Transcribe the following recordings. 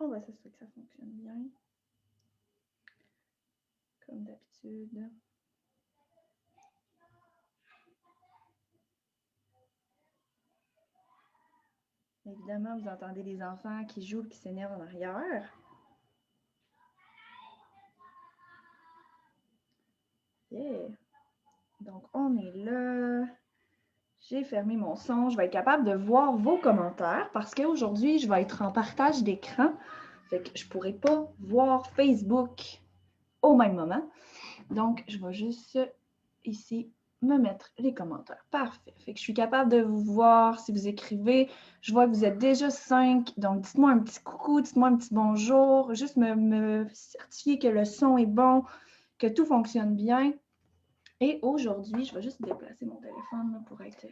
On va s'assurer que ça fonctionne bien. Comme d'habitude. Évidemment, vous entendez les enfants qui jouent, qui s'énervent en arrière. Yeah! Donc, on est là. J'ai fermé mon son. Je vais être capable de voir vos commentaires parce qu'aujourd'hui, je vais être en partage d'écran. Fait que je ne pourrai pas voir Facebook au même moment. Donc, je vais juste ici me mettre les commentaires. Parfait. Fait que je suis capable de vous voir si vous écrivez. Je vois que vous êtes déjà 5. Donc, dites-moi un petit coucou, dites-moi un petit bonjour. Juste me certifier que le son est bon, que tout fonctionne bien. Et aujourd'hui, je vais juste déplacer mon téléphone pour être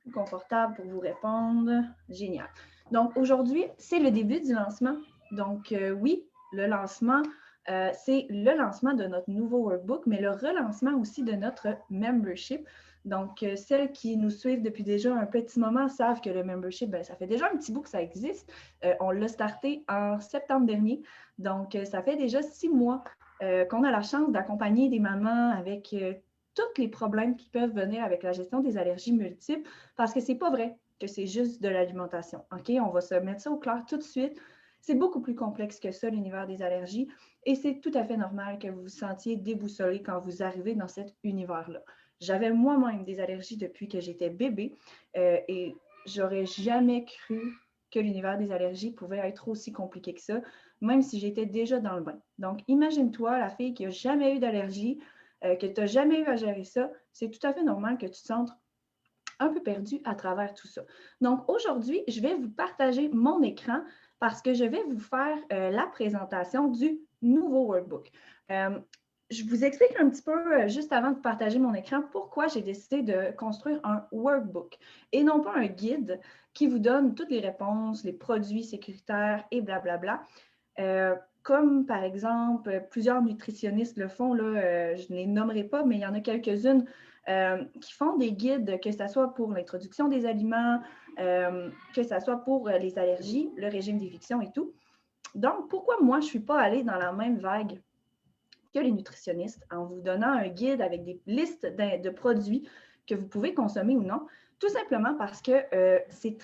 plus confortable pour vous répondre. Génial. Donc, aujourd'hui, c'est le début du lancement. Donc, oui, le lancement, c'est le lancement de notre nouveau workbook, mais le relancement aussi de notre membership. Donc, celles qui nous suivent depuis déjà un petit moment savent que le membership, bien, ça fait déjà un petit bout que ça existe. On l'a starté en septembre dernier. Donc, ça fait déjà 6 mois qu'on a la chance d'accompagner des mamans avec tous les problèmes qui peuvent venir avec la gestion des allergies multiples, parce que c'est pas vrai que c'est juste de l'alimentation. OK? On va se mettre ça au clair tout de suite. C'est beaucoup plus complexe que ça, l'univers des allergies, et c'est tout à fait normal que vous vous sentiez déboussolé quand vous arrivez dans cet univers-là. J'avais moi-même des allergies depuis que j'étais bébé et j'aurais jamais cru que l'univers des allergies pouvait être aussi compliqué que ça, même si j'étais déjà dans le bain. Donc, imagine-toi la fille qui n'a jamais eu d'allergie, que tu n'as jamais eu à gérer ça, c'est tout à fait normal que tu te sentes un peu perdu à travers tout ça. Donc, aujourd'hui, je vais vous partager mon écran parce que je vais vous faire la présentation du nouveau workbook. Je vous explique un petit peu, juste avant de partager mon écran, pourquoi j'ai décidé de construire un workbook et non pas un guide qui vous donne toutes les réponses, les produits sécuritaires et blablabla. Comme par exemple, plusieurs nutritionnistes le font, là, je ne les nommerai pas, mais il y en a quelques-unes qui font des guides, que ce soit pour l'introduction des aliments, que ce soit pour les allergies, le régime d'éviction et tout. Donc, pourquoi moi, je ne suis pas allée dans la même vague que les nutritionnistes en vous donnant un guide avec des listes de produits que vous pouvez consommer ou non? Tout simplement parce que c'est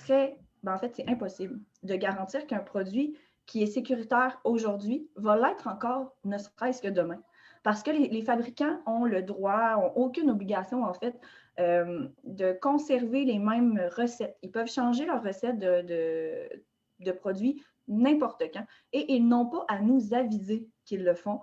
en fait, c'est impossible de garantir qu'un produit qui est sécuritaire aujourd'hui va l'être encore, ne serait-ce que demain. Parce que les fabricants ont le droit, n'ont aucune obligation, en fait, de conserver les mêmes recettes. Ils peuvent changer leur recette de produits n'importe quand et ils n'ont pas à nous aviser qu'ils le font.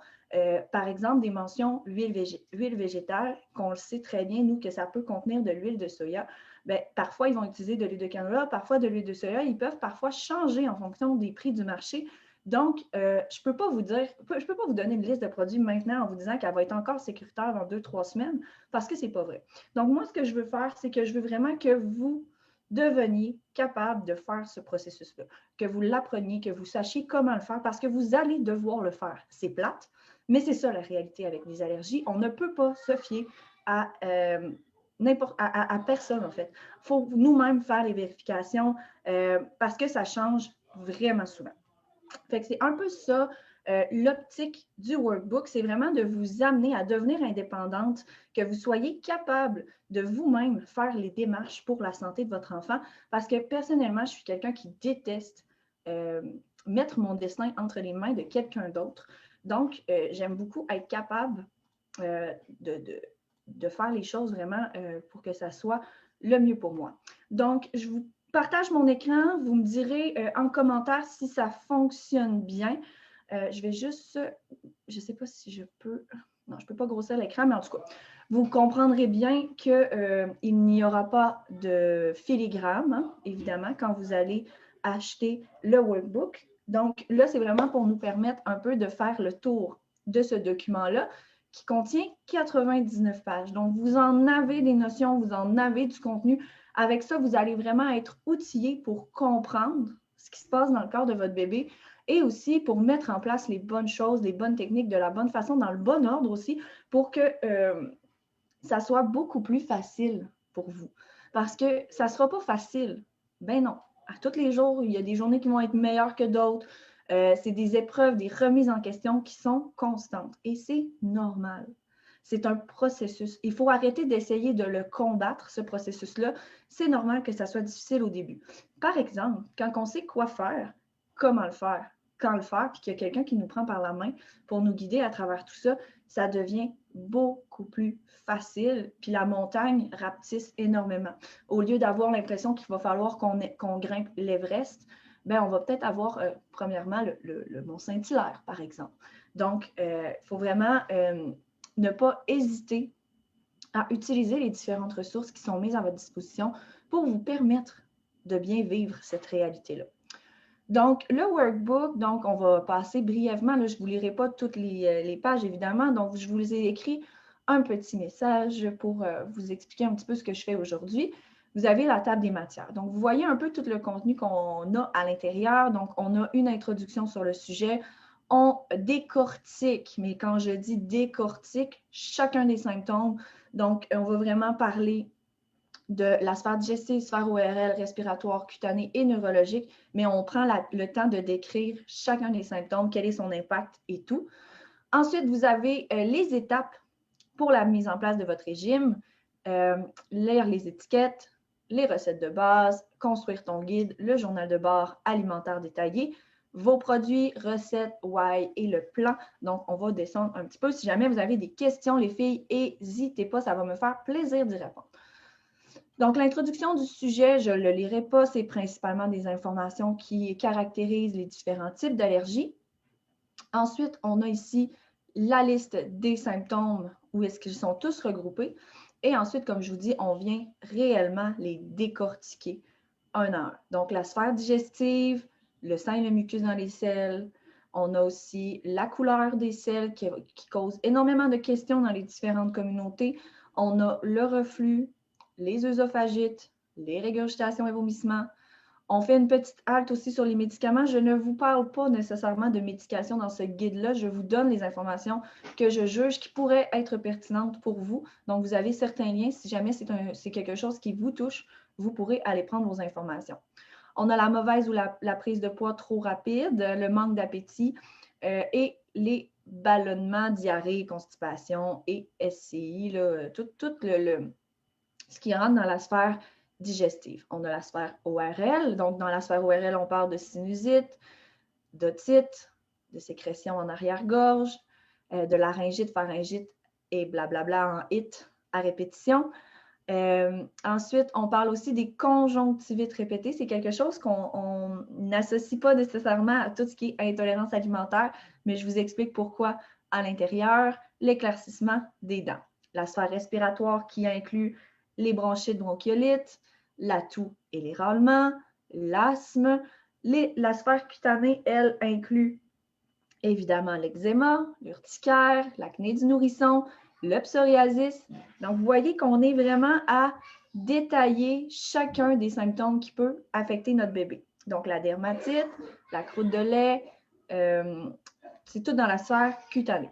Par exemple, des mentions huile végétale, qu'on le sait très bien, nous, que ça peut contenir de l'huile de soya. Bien, parfois, ils vont utiliser de l'huile de canola, parfois de l'huile de soya. Ils peuvent parfois changer en fonction des prix du marché. Donc, je ne peux pas vous donner une liste de produits maintenant en vous disant qu'elle va être encore sécuritaire dans 2-3 semaines parce que ce n'est pas vrai. Donc, moi, ce que je veux faire, c'est que je veux vraiment que vous deveniez capable de faire ce processus-là, que vous l'appreniez, que vous sachiez comment le faire parce que vous allez devoir le faire. C'est plate, mais c'est ça la réalité avec les allergies. On ne peut pas se fier à personne, en fait. Il faut nous-mêmes faire les vérifications parce que ça change vraiment souvent. Fait que c'est un peu ça, l'optique du workbook, c'est vraiment de vous amener à devenir indépendante, que vous soyez capable de vous-même faire les démarches pour la santé de votre enfant. Parce que personnellement, je suis quelqu'un qui déteste mettre mon destin entre les mains de quelqu'un d'autre. Donc, j'aime beaucoup être capable de faire les choses vraiment pour que ça soit le mieux pour moi. Donc, je vous partage mon écran. Vous me direz en commentaire si ça fonctionne bien. Je vais juste, je ne sais pas si je peux, non, je ne peux pas grossir l'écran, mais en tout cas, vous comprendrez bien qu'il n'y aura pas de filigrane, hein, évidemment, quand vous allez acheter le workbook. Donc là, c'est vraiment pour nous permettre un peu de faire le tour de ce document-là qui contient 99 pages. Donc, vous en avez des notions, vous en avez du contenu. Avec ça, vous allez vraiment être outillé pour comprendre ce qui se passe dans le corps de votre bébé et aussi pour mettre en place les bonnes choses, les bonnes techniques de la bonne façon, dans le bon ordre aussi, pour que ça soit beaucoup plus facile pour vous. Parce que ça ne sera pas facile. Ben non. À tous les jours, il y a des journées qui vont être meilleures que d'autres. C'est des épreuves, des remises en question qui sont constantes et c'est normal. C'est un processus. Il faut arrêter d'essayer de le combattre, ce processus-là. C'est normal que ça soit difficile au début. Par exemple, quand on sait quoi faire, comment le faire, quand le faire, puis qu'il y a quelqu'un qui nous prend par la main pour nous guider à travers tout ça, ça devient beaucoup plus facile, puis la montagne rapetisse énormément. Au lieu d'avoir l'impression qu'il va falloir qu'on grimpe l'Everest, ben, on va peut-être avoir, premièrement, le Mont-Saint-Hilaire, par exemple. Donc, il faut vraiment ne pas hésiter à utiliser les différentes ressources qui sont mises à votre disposition pour vous permettre de bien vivre cette réalité-là. Donc, le workbook, donc on va passer brièvement, là, je ne vous lirai pas toutes les pages, évidemment, donc je vous ai écrit un petit message pour vous expliquer un petit peu ce que je fais aujourd'hui. Vous avez la table des matières. Donc, vous voyez un peu tout le contenu qu'on a à l'intérieur. Donc, on a une introduction sur le sujet. On décortique, mais quand je dis décortique, chacun des symptômes. Donc, on va vraiment parler de la sphère digestive, sphère ORL, respiratoire, cutanée et neurologique, mais on prend le temps de décrire chacun des symptômes, quel est son impact et tout. Ensuite, vous avez les étapes pour la mise en place de votre régime, lire les étiquettes, les recettes de base, construire ton guide, le journal de bord alimentaire détaillé, vos produits, recettes, why et le plan. Donc, on va descendre un petit peu. Si jamais vous avez des questions, les filles, n'hésitez pas, ça va me faire plaisir d'y répondre. Donc, l'introduction du sujet, je ne le lirai pas, c'est principalement des informations qui caractérisent les différents types d'allergies. Ensuite, on a ici la liste des symptômes où est-ce qu'ils sont tous regroupés. Et ensuite, comme je vous dis, on vient réellement les décortiquer un à un. Donc, la sphère digestive, le sang et le mucus dans les selles. On a aussi la couleur des selles qui cause énormément de questions dans les différentes communautés. On a le reflux, les œsophagites, les régurgitations et vomissements. On fait une petite halte aussi sur les médicaments. Je ne vous parle pas nécessairement de médication dans ce guide-là. Je vous donne les informations que je juge qui pourraient être pertinentes pour vous. Donc, vous avez certains liens. Si jamais c'est quelque chose qui vous touche, vous pourrez aller prendre vos informations. On a la mauvaise ou la prise de poids trop rapide, le manque d'appétit et les ballonnements, diarrhée, constipation et SCI, là, tout ce qui rentre dans la sphère digestive. On a la sphère ORL. Donc, dans la sphère ORL, on parle de sinusite, d'otite, de sécrétion en arrière-gorge, de laryngite, pharyngite et blablabla en it à répétition. Ensuite, on parle aussi des conjonctivites répétées. C'est quelque chose qu'on n'associe pas nécessairement à tout ce qui est intolérance alimentaire, mais je vous explique pourquoi à l'intérieur. L'éclaircissement des dents. La sphère respiratoire qui inclut les bronchites, bronchiolites, la toux et les râlements, l'asthme. La sphère cutanée, elle, inclut évidemment l'eczéma, l'urticaire, l'acné du nourrisson, le psoriasis. Donc, vous voyez qu'on est vraiment à détailler chacun des symptômes qui peut affecter notre bébé. Donc, la dermatite, la croûte de lait, c'est tout dans la sphère cutanée.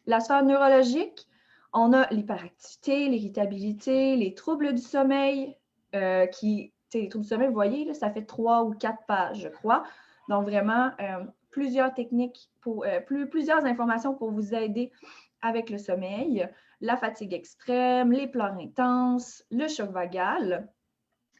La sphère neurologique, on a l'hyperactivité, l'irritabilité, les troubles du sommeil, les troubles du sommeil, vous voyez, là, ça fait 3 ou 4 pages, je crois. Donc, vraiment, plusieurs techniques, plusieurs informations pour vous aider avec le sommeil, la fatigue extrême, les pleurs intenses, le choc vagal.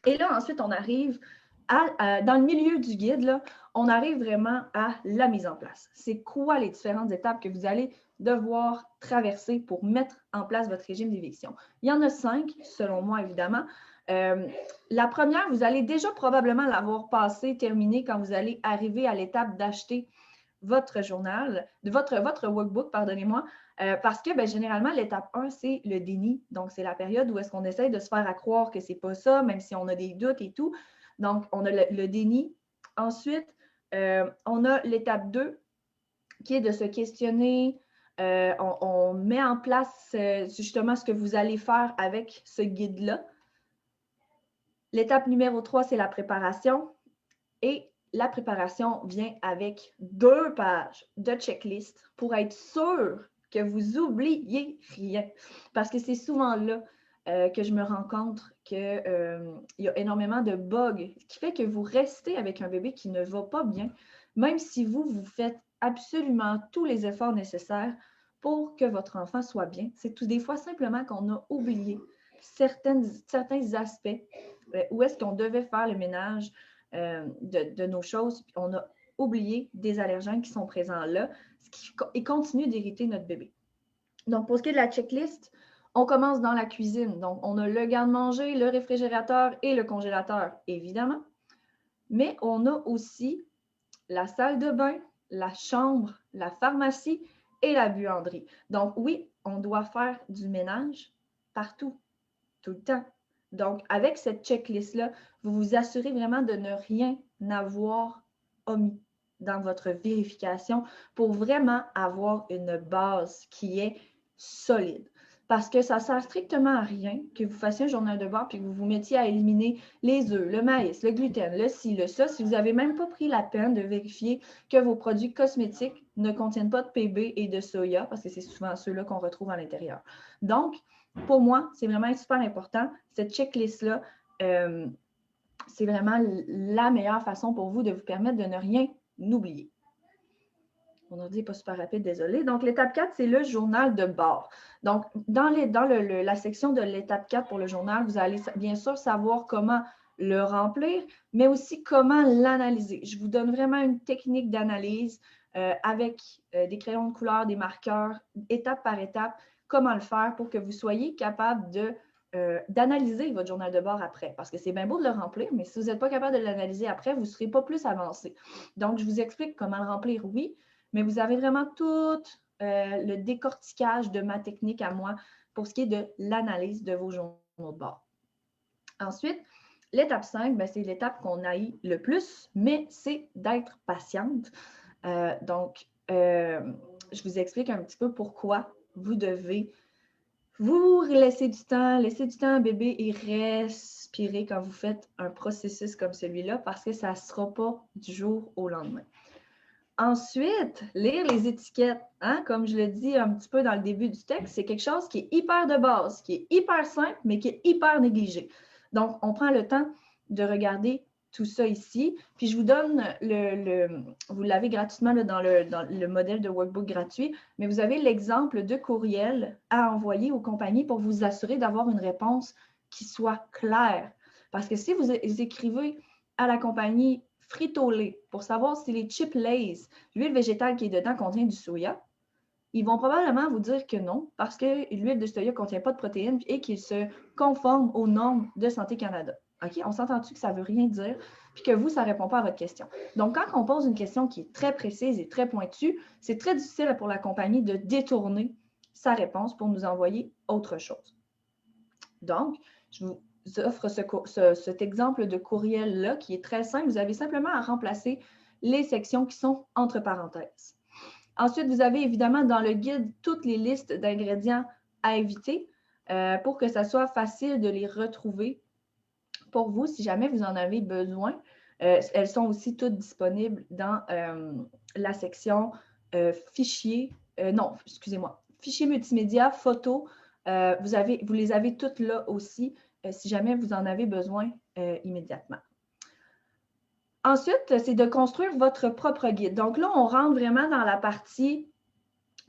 Et là, ensuite, on arrive dans le milieu du guide, là, on arrive vraiment à la mise en place. C'est quoi les différentes étapes que vous allez devoir traverser pour mettre en place votre régime d'éviction? Il y en a 5, selon moi, évidemment. La première, vous allez déjà probablement l'avoir passée, terminée, quand vous allez arriver à l'étape d'acheter votre journal, votre workbook, pardonnez-moi, parce que généralement, l'étape 1, c'est le déni. Donc, c'est la période où est-ce qu'on essaie de se faire à croire que c'est pas ça, même si on a des doutes et tout. Donc, on a le déni. Ensuite, on a l'étape 2, qui est de se questionner. On met en place justement ce que vous allez faire avec ce guide-là. L'étape numéro 3, c'est la préparation. Et la préparation vient avec 2 pages de checklist pour être sûr que vous n'oubliez rien. Parce que c'est souvent là que je me rends compte qu'il y a énormément de bugs qui fait que vous restez avec un bébé qui ne va pas bien même si vous faites absolument tous les efforts nécessaires pour que votre enfant soit bien. C'est tout des fois simplement qu'on a oublié certains aspects où est-ce qu'on devait faire le ménage de nos choses, puis on a oublié des allergènes qui sont présents là, et continue d'irriter notre bébé. Donc, pour ce qui est de la checklist, on commence dans la cuisine. Donc, on a le garde-manger, le réfrigérateur et le congélateur, évidemment. Mais on a aussi la salle de bain, la chambre, la pharmacie et la buanderie. Donc, oui, on doit faire du ménage partout, tout le temps. Donc, avec cette checklist-là, vous vous assurez vraiment de ne rien avoir omis dans votre vérification pour vraiment avoir une base qui est solide. Parce que ça ne sert strictement à rien que vous fassiez un journal de bord puis que vous vous mettiez à éliminer les œufs, le maïs, le gluten, le ci, le ça, si vous n'avez même pas pris la peine de vérifier que vos produits cosmétiques ne contiennent pas de PB et de soya, parce que c'est souvent ceux-là qu'on retrouve à l'intérieur. Donc, pour moi, c'est vraiment super important. Cette checklist-là, c'est vraiment la meilleure façon pour vous de vous permettre de ne rien oublier. Mon ordi n'est pas super rapide, désolé. Donc, l'étape 4, c'est le journal de bord. Donc, dans la section de l'étape 4 pour le journal, vous allez bien sûr savoir comment le remplir, mais aussi comment l'analyser. Je vous donne vraiment une technique d'analyse avec des crayons de couleur, des marqueurs, étape par étape, comment le faire pour que vous soyez capable d'analyser votre journal de bord après. Parce que c'est bien beau de le remplir, mais si vous n'êtes pas capable de l'analyser après, vous ne serez pas plus avancé. Donc, je vous explique comment le remplir, oui, mais vous avez vraiment tout le décortiquage de ma technique à moi pour ce qui est de l'analyse de vos journaux de bord. Ensuite, l'étape 5, c'est l'étape qu'on haït le plus, mais c'est d'être patiente. Donc, je vous explique un petit peu pourquoi vous devez vous laisser du temps à bébé et respirer quand vous faites un processus comme celui-là parce que ça ne sera pas du jour au lendemain. Ensuite, lire les étiquettes, hein, comme je le dis un petit peu dans le début du texte, c'est quelque chose qui est hyper de base, qui est hyper simple, mais qui est hyper négligé. Donc, on prend le temps de regarder tout ça ici. Puis, je vous donne vous l'avez gratuitement là, dans le modèle de workbook gratuit, mais vous avez l'exemple de courriel à envoyer aux compagnies pour vous assurer d'avoir une réponse qui soit claire. Parce que si vous écrivez à la compagnie Frito-Lay pour savoir si les chips Lay's, l'huile végétale qui est dedans contient du soya, ils vont probablement vous dire que non parce que l'huile de soya ne contient pas de protéines et qu'il se conforme aux normes de Santé Canada. OK? On s'entend-tu que ça ne veut rien dire puis que vous, ça ne répond pas à votre question. Donc, quand on pose une question qui est très précise et très pointue, c'est très difficile pour la compagnie de détourner sa réponse pour nous envoyer autre chose. Donc, je vous offre cet exemple de courriel-là qui est très simple. Vous avez simplement à remplacer les sections qui sont entre parenthèses. Ensuite, vous avez évidemment dans le guide toutes les listes d'ingrédients à éviter pour que ça soit facile de les retrouver pour vous si jamais vous en avez besoin. Elles sont aussi toutes disponibles dans la section fichiers, fichiers multimédia, photos. Vous les avez toutes là aussi si jamais vous en avez besoin immédiatement. Ensuite, c'est de construire votre propre guide. Donc là, on rentre vraiment dans la partie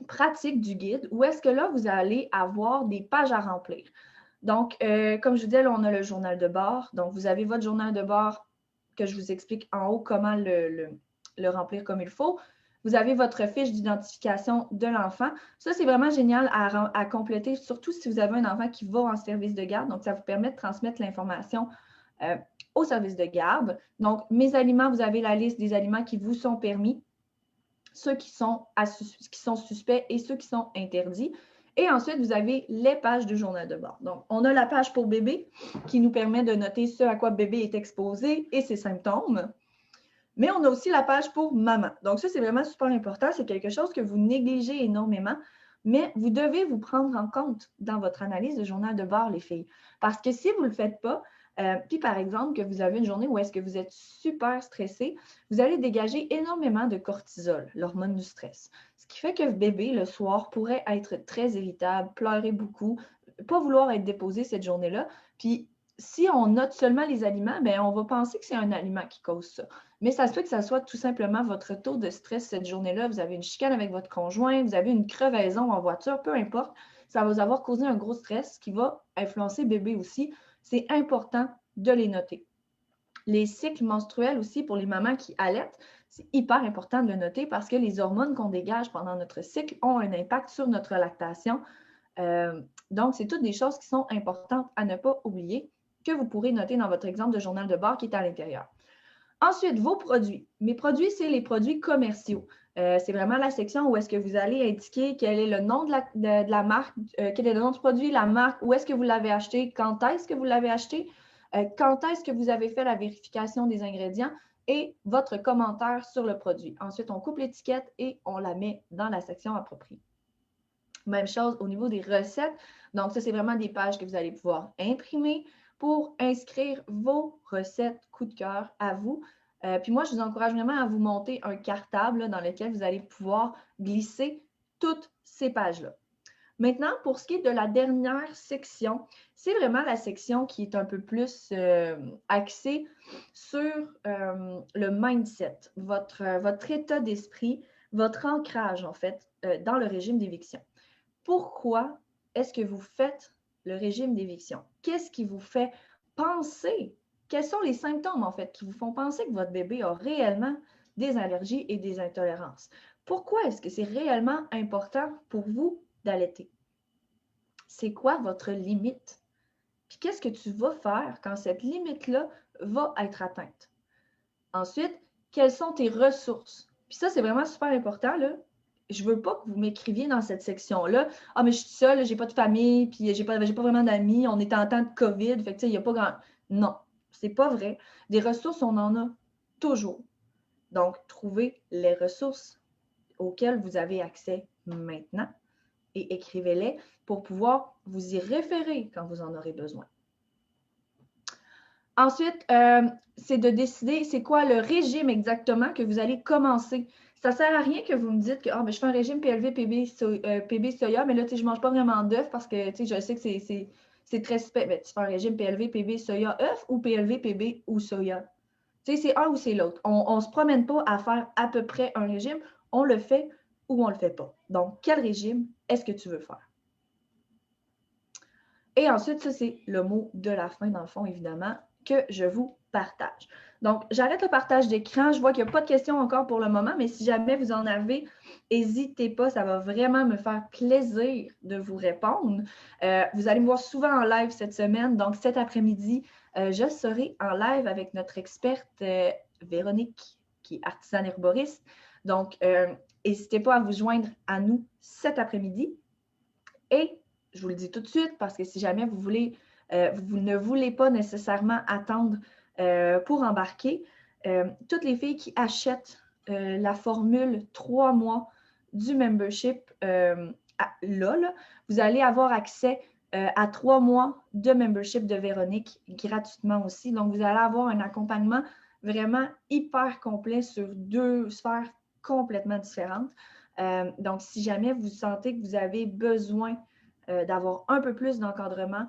pratique du guide où est-ce que là, vous allez avoir des pages à remplir. Donc, comme je vous disais, là, on a le journal de bord. Donc, vous avez votre journal de bord que je vous explique en haut comment le remplir comme il faut. Vous avez votre fiche d'identification de l'enfant. Ça, c'est vraiment génial à compléter, surtout si vous avez un enfant qui va en service de garde. Donc, ça vous permet de transmettre l'information au service de garde. Donc, mes aliments, vous avez la liste des aliments qui vous sont permis, ceux qui sont suspects et ceux qui sont interdits. Et ensuite, vous avez les pages du journal de bord. Donc, on a la page pour bébé qui nous permet de noter ce à quoi bébé est exposé et ses symptômes. Mais on a aussi la page pour maman. Donc, ça, c'est vraiment super important. C'est quelque chose que vous négligez énormément, mais vous devez vous prendre en compte dans votre analyse de journal de bord, les filles. Parce que si vous ne le faites pas, puis par exemple, que vous avez une journée où est-ce que vous êtes super stressé, vous allez dégager énormément de cortisol, l'hormone du stress. Ce qui fait que bébé, le soir, pourrait être très irritable, pleurer beaucoup, pas vouloir être déposé cette journée-là. Puis, si on note seulement les aliments, bien, on va penser que c'est un aliment qui cause ça. Mais ça se peut que ça soit tout simplement votre taux de stress cette journée-là. Vous avez une chicane avec votre conjoint, vous avez une crevaison en voiture, peu importe. Ça va vous avoir causé un gros stress qui va influencer bébé aussi. C'est important de les noter. Les cycles menstruels aussi, pour les mamans qui allaitent, c'est hyper important de le noter parce que les hormones qu'on dégage pendant notre cycle ont un impact sur notre lactation. Donc, c'est toutes des choses qui sont importantes à ne pas oublier, que vous pourrez noter dans votre exemple de journal de bord qui est à l'intérieur. Ensuite, vos produits. Mes produits, c'est les produits commerciaux. C'est vraiment la section où est-ce que vous allez indiquer quel est le nom de la marque, quel est le nom du produit, la marque, où est-ce que vous l'avez acheté, quand est-ce que vous l'avez acheté, quand est-ce que vous avez fait la vérification des ingrédients et votre commentaire sur le produit. Ensuite, on coupe l'étiquette et on la met dans la section appropriée. Même chose au niveau des recettes. Donc, ça, c'est vraiment des pages que vous allez pouvoir imprimer pour inscrire vos recettes coup de cœur à vous. Puis moi, je vous encourage vraiment à vous monter un cartable là, dans lequel vous allez pouvoir glisser toutes ces pages-là. Maintenant, pour ce qui est de la dernière section, c'est vraiment la section qui est un peu plus axée sur le mindset, votre état d'esprit, votre ancrage, en fait, dans le régime d'éviction. Pourquoi est-ce que vous faites le régime d'éviction? Qu'est-ce qui vous fait penser? Quels sont les symptômes, en fait, qui vous font penser que votre bébé a réellement des allergies et des intolérances? Pourquoi est-ce que c'est réellement important pour vous d'allaiter? C'est quoi votre limite? Puis qu'est-ce que tu vas faire quand cette limite-là va être atteinte? Ensuite, quelles sont tes ressources? Puis ça, c'est vraiment super important, là. Je ne veux pas que vous m'écriviez dans cette section-là. Ah, mais je suis seule, j'ai pas de famille, puis j'ai pas vraiment d'amis, on est en temps de COVID, fait que il n'y a pas grand. Non, c'est pas vrai. Des ressources, on en a toujours. Donc, trouvez les ressources auxquelles vous avez accès maintenant et écrivez-les pour pouvoir vous y référer quand vous en aurez besoin. Ensuite, c'est de décider c'est quoi le régime exactement que vous allez commencer. Ça ne sert à rien que vous me dites que je fais un régime PLV, PB, soya, mais là, je ne mange pas vraiment d'œufs parce que je sais que c'est très suspect. Ben, tu fais un régime PLV, PB, soya, œufs ou PLV, PB ou soya. C'est un ou c'est l'autre. On ne se promène pas à faire à peu près un régime. On le fait ou on ne le fait pas. Donc, quel régime est-ce que tu veux faire? Et ensuite, ça, c'est le mot de la fin, dans le fond, évidemment, que je vous partage. Donc, j'arrête le partage d'écran. Je vois qu'il n'y a pas de questions encore pour le moment, mais si jamais vous en avez, n'hésitez pas. Ça va vraiment me faire plaisir de vous répondre. Vous allez me voir souvent en live cette semaine. Donc, cet après-midi, je serai en live avec notre experte Véronique, qui est artisane herboriste. Donc, n'hésitez pas à vous joindre à nous cet après-midi. Et je vous le dis tout de suite parce que si jamais vous ne voulez pas nécessairement attendre pour embarquer, toutes les filles qui achètent la formule 3 mois du membership, là, vous allez avoir accès à 3 mois de membership de Véronique gratuitement aussi. Donc, vous allez avoir un accompagnement vraiment hyper complet sur 2 sphères complètement différentes. Donc, si jamais vous sentez que vous avez besoin d'avoir un peu plus d'encadrement,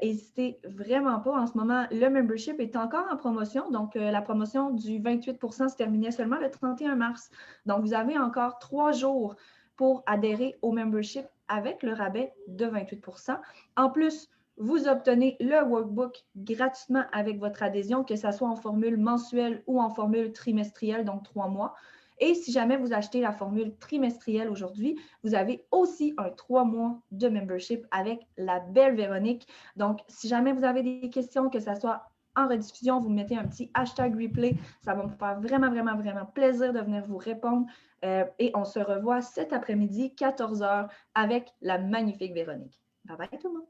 n'hésitez vraiment pas. En ce moment, le membership est encore en promotion. Donc, la promotion du 28% se terminait seulement le 31 mars. Donc, vous avez encore 3 jours pour adhérer au membership avec le rabais de 28%. En plus, vous obtenez le workbook gratuitement avec votre adhésion, que ce soit en formule mensuelle ou en formule trimestrielle, donc 3 mois. Et si jamais vous achetez la formule trimestrielle aujourd'hui, vous avez aussi un 3 mois de membership avec la belle Véronique. Donc, si jamais vous avez des questions, que ce soit en rediffusion, vous mettez un petit hashtag replay. Ça va me faire vraiment, vraiment, vraiment plaisir de venir vous répondre. Et on se revoit cet après-midi, 14h, avec la magnifique Véronique. Bye bye tout le monde!